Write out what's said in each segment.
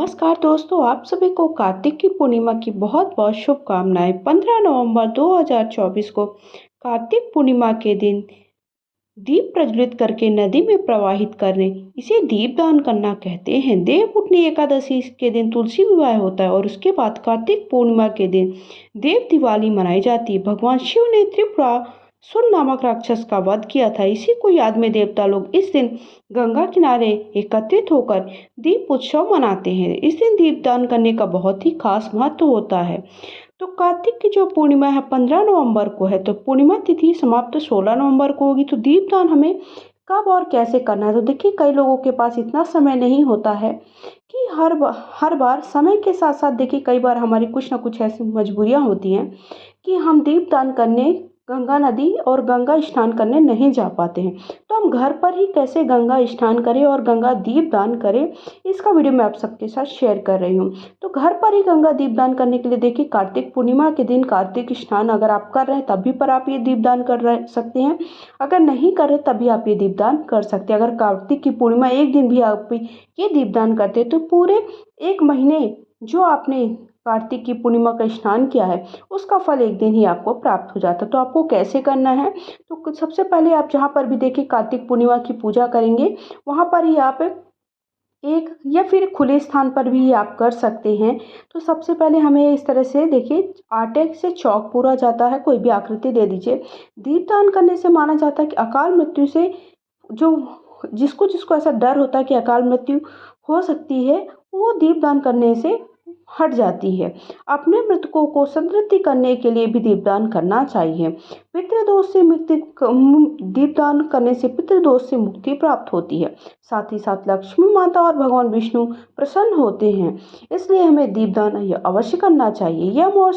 नमस्कार दोस्तों, आप सभी को कार्तिक की पूर्णिमा की बहुत बहुत शुभकामनाएं। 15 नवंबर 2024 को कार्तिक पूर्णिमा के दिन दीप प्रज्वलित करके नदी में प्रवाहित करने, इसे दीपदान करना कहते हैं। देवउठनी एकादशी के दिन तुलसी विवाह होता है और उसके बाद कार्तिक पूर्णिमा के दिन देव दिवाली मनाई जाती है। भगवान शिव ने त्रिपुरासुर नामक राक्षस का वध किया था। इसी को याद में देवता लोग इस दिन गंगा किनारे एकत्रित होकर दीप उत्सव मनाते हैं। इस दिन दीपदान करने का बहुत ही खास महत्व होता है। तो कार्तिक की जो पूर्णिमा है 15 नवंबर को है, तो पूर्णिमा तिथि समाप्त 16 नवंबर को होगी। तो दीपदान हमें कब और कैसे करना है, तो देखिए कई लोगों के पास इतना समय नहीं होता है कि हर बार समय के साथ साथ देखिए कई बार हमारी कुछ ना कुछ ऐसी मजबूरियां होती हैं कि हम दीपदान करने गंगा नदी और गंगा स्नान करने नहीं जा पाते हैं। तो हम घर पर ही कैसे गंगा स्नान करें और गंगा दीपदान करें, इसका वीडियो मैं आप सबके साथ शेयर कर रही हूँ। तो घर पर ही गंगा दीपदान करने के लिए देखिए कार्तिक पूर्णिमा के दिन कार्तिक स्नान अगर आप कर रहे हैं तभी पर आप ये दीपदान सकते हैं। अगर नहीं कर रहे तभी आप ये दीपदान कर सकते हैं। अगर कार्तिक की पूर्णिमा एक दिन भी आप ये दीपदान करते हैं तो पूरे एक महीने जो आपने कार्तिक की पूर्णिमा का स्नान किया है उसका फल एक दिन ही आपको प्राप्त हो जाता है। तो आपको कैसे करना है, तो सबसे पहले आप जहाँ पर भी देखिए कार्तिक पूर्णिमा की पूजा करेंगे वहाँ पर ही आप एक या फिर खुले स्थान पर भी आप कर सकते हैं। तो सबसे पहले हमें इस तरह से देखिए आटे से चौक पूरा जाता है, कोई भी आकृति दे दीजिए। दीपदान करने से माना जाता है कि अकाल मृत्यु से जो जिसको जिसको ऐसा डर होता है कि अकाल मृत्यु हो सकती है, वो दीपदान करने से हट जाती है। अपने मृतकों को सद्वृत्ति करने के लिए भी दीपदान करना चाहिए। पितृदोष से मुक्ति दीपदान करने से पितृदोष से मुक्ति प्राप्त होती है। साथ ही साथ लक्ष्मी माता और भगवान विष्णु प्रसन्न होते हैं, इसलिए हमें दीपदान अवश्य करना चाहिए। यम और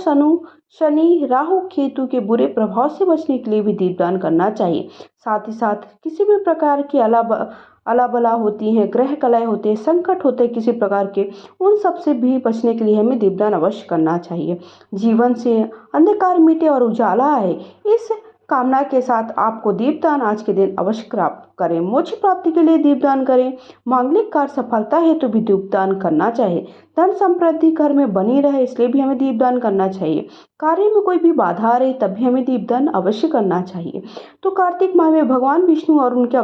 शनि राहु केतु के बुरे प्रभाव से बचने के लिए भी दीपदान करना चाहिए। साथ ही साथ किसी भी प्रकार की अलाबला होती हैं, ग्रह कलह होते हैं, संकट होते हैं किसी प्रकार के, उन सब से भी बचने के लिए हमें दीपदान अवश्य करना चाहिए। जीवन से अंधकार मिटे और उजाला आए, इस कामना के साथ आपको दीपदान आज के दिन अवश्य करें। मोक्ष प्राप्ति के लिए दीपदान करें। मांगलिक कार्य सफलता है तो भी दीपदान करना चाहिए। धन समृद्धि घर में बनी रहे इसलिए भी हमें दीपदान करना चाहिए। कार्य में कोई भी बाधा आ रही तब भी हमें दीपदान अवश्य करना चाहिए। तो कार्तिक माह में भगवान विष्णु और उनके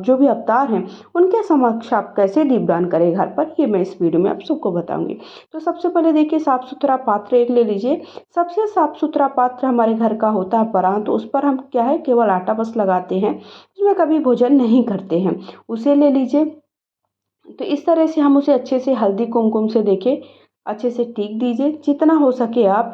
जो भी अवतार हैं उनके समक्ष आप कैसे दीपदान करें घर पर, ये मैं इस वीडियो में आप सबको बताऊंगी। तो सबसे पहले देखिए साफ सुथरा पात्र एक ले लीजिए। सबसे साफ सुथरा पात्र हमारे घर का होता है परात। तो उस पर हम क्या है केवल आटा बस लगाते हैं, उसमें कभी भोजन नहीं करते हैं। उसे ले लीजिए। तो इस तरह से हम उसे अच्छे से हल्दी कुमकुम से देखिए अच्छे से टीक दीजिए। जितना हो सके आप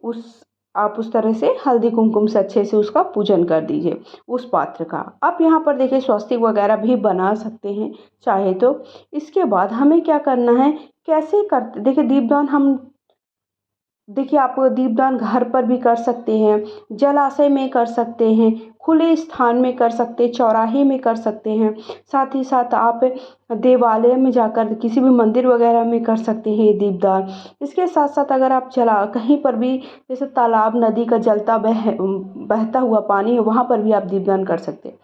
उस तरह से हल्दी कुमकुम से अच्छे से उसका पूजन कर दीजिए उस पात्र का। आप यहाँ पर देखिए स्वस्तिक वगैरह भी बना सकते हैं चाहे तो। इसके बाद हमें क्या करना है, कैसे करते देखिए दीपदान हम देखिए आप दीपदान घर पर भी कर सकते हैं, जलाशय में कर सकते हैं, खुले स्थान में कर सकते हैं, चौराहे में कर सकते हैं। साथ ही साथ आप देवालय में जाकर किसी भी मंदिर वगैरह में कर सकते हैं ये दीपदान। इसके साथ साथ अगर आप कहीं पर भी जैसे तालाब नदी का बहता हुआ पानी है वहाँ पर भी आप दीपदान कर सकते हैं।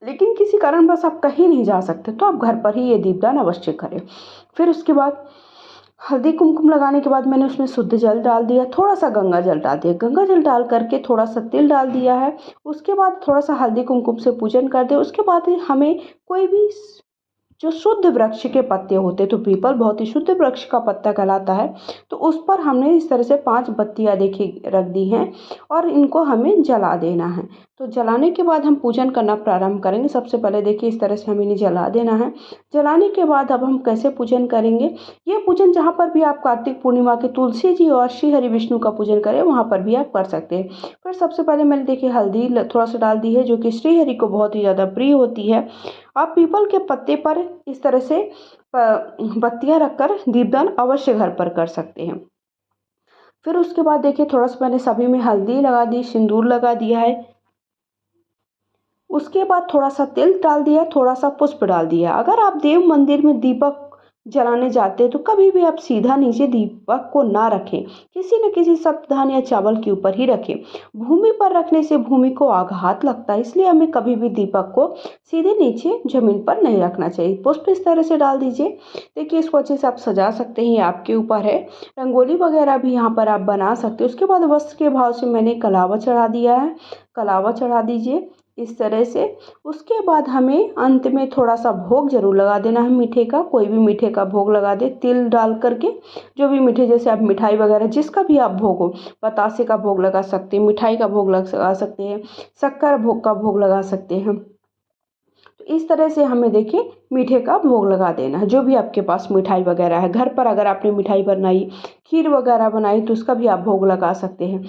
लेकिन किसी कारणवश आप कहीं नहीं जा सकते तो आप घर पर ही ये दीपदान अवश्य करें। फिर उसके बाद हल्दी कुमकुम लगाने के बाद मैंने उसमें शुद्ध जल डाल दिया, थोड़ा सा गंगा जल डाल दिया। गंगा जल डाल करके थोड़ा सा तिल डाल दिया है। उसके बाद थोड़ा सा हल्दी कुमकुम से पूजन कर दे। उसके बाद हमें कोई भी जो शुद्ध वृक्ष के पत्ते होते, तो पीपल बहुत ही शुद्ध वृक्ष का पत्ता कहलाता है, तो उस पर हमने इस तरह से 5 बत्तियां देखिए रख दी हैं और इनको हमें जला देना है। तो जलाने के बाद हम पूजन करना प्रारंभ करेंगे। सबसे पहले देखिए इस तरह से हमें इन्हें जला देना है। जलाने के बाद अब हम कैसे पूजन करेंगे, ये पूजन जहाँ पर भी आप कार्तिक पूर्णिमा के तुलसी जी और श्री हरि विष्णु का पूजन करें वहाँ पर भी आप कर सकते हैं। फिर सबसे पहले मैंने देखिए हल्दी थोड़ा सा डाल दी है जो कि श्री हरि को बहुत ही ज़्यादा प्रिय होती है। आप पीपल के पत्ते पर इस तरह से बत्तियां रखकर दीपदान अवश्य घर पर कर सकते हैं। फिर उसके बाद देखिए थोड़ा सा मैंने सभी में हल्दी लगा दी, सिंदूर लगा दिया है। उसके बाद थोड़ा सा तिल डाल दिया, थोड़ा सा पुष्प डाल दिया। अगर आप देव मंदिर में दीपक जलाने जाते हैं तो कभी भी आप सीधा नीचे दीपक को ना रखें, किसी न किसी सख्त धान या चावल के ऊपर ही रखें। भूमि पर रखने से भूमि को आघात लगता है, इसलिए हमें कभी भी दीपक को सीधे नीचे जमीन पर नहीं रखना चाहिए। पुष्प इस तरह से डाल दीजिए। देखिए, इसको अच्छे से आप सजा सकते हैं, ये आपके ऊपर है। रंगोली वगैरह भी यहाँ पर आप बना सकते हो। उसके बाद वस्त्र के भाव से मैंने कलावा चढ़ा दिया है, कलावा चढ़ा दीजिए इस तरह से। उसके बाद हमें अंत में थोड़ा सा भोग जरूर लगा देना है मीठे का, कोई भी मीठे का भोग लगा दे तिल डाल करके। जो भी मीठे, जैसे आप मिठाई वगैरह जिसका भी आप भोग हो, बतासे का भोग लगा सकते हैं, मिठाई का भोग लगा सकते हैं, शक्कर भोग का भोग लगा सकते हैं। तो इस तरह से हमें देखिए मीठे का भोग लगा देना है। जो भी आपके पास मिठाई वगैरह है, घर पर अगर आपने मिठाई बनाई, खीर वगैरह बनाई तो उसका भी आप भोग लगा सकते हैं।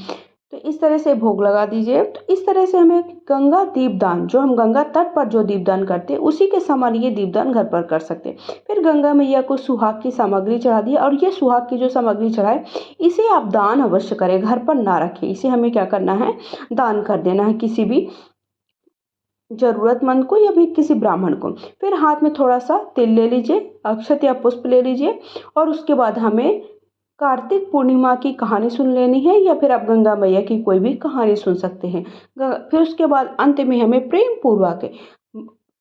तो इस तरह से भोग लगा दीजिए। तो इस तरह से हमें गंगा दीपदान, जो हम गंगा तट पर जो दीपदान करते हैं उसी के समान ये दीपदान घर पर कर सकते हैं। फिर गंगा मैया को सुहाग की सामग्री चढ़ा दी, और ये सुहाग की जो सामग्री चढ़ाए इसे आप दान अवश्य करें, घर पर ना रखें। इसे हमें क्या करना है, दान कर देना है किसी भी जरूरतमंद को या भी किसी ब्राह्मण को। फिर हाथ में थोड़ा सा तिल ले लीजिए, अक्षत या पुष्प ले लीजिए, और उसके बाद हमें कार्तिक पूर्णिमा की कहानी सुन लेनी है, या फिर आप गंगा मैया की कोई भी कहानी सुन सकते हैं। फिर उसके बाद अंत में हमें प्रेम पूर्वक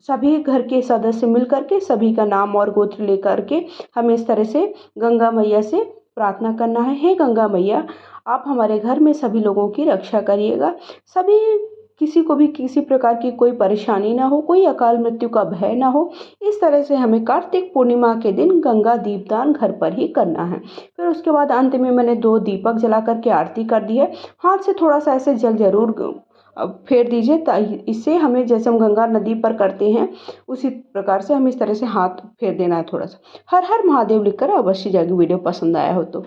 सभी घर के सदस्य मिल करके सभी का नाम और गोत्र लेकर के हमें इस तरह से गंगा मैया से प्रार्थना करना है। हे गंगा मैया, आप हमारे घर में सभी लोगों की रक्षा करिएगा, सभी किसी को भी किसी प्रकार की कोई परेशानी ना हो, कोई अकाल मृत्यु का भय ना हो। इस तरह से हमें कार्तिक पूर्णिमा के दिन गंगा दीपदान घर पर ही करना है। फिर उसके बाद अंत में मैंने 2 दीपक जला करके आरती कर दी है। हाथ से थोड़ा सा ऐसे जल जरूर फेर दीजिए, इससे हमें जैसे हम गंगा नदी पर करते हैं उसी प्रकार से हमें इस तरह से हाथ फेर देना है थोड़ा सा। हर हर महादेव लिखकर अवश्य जाएगी वीडियो पसंद आया हो तो।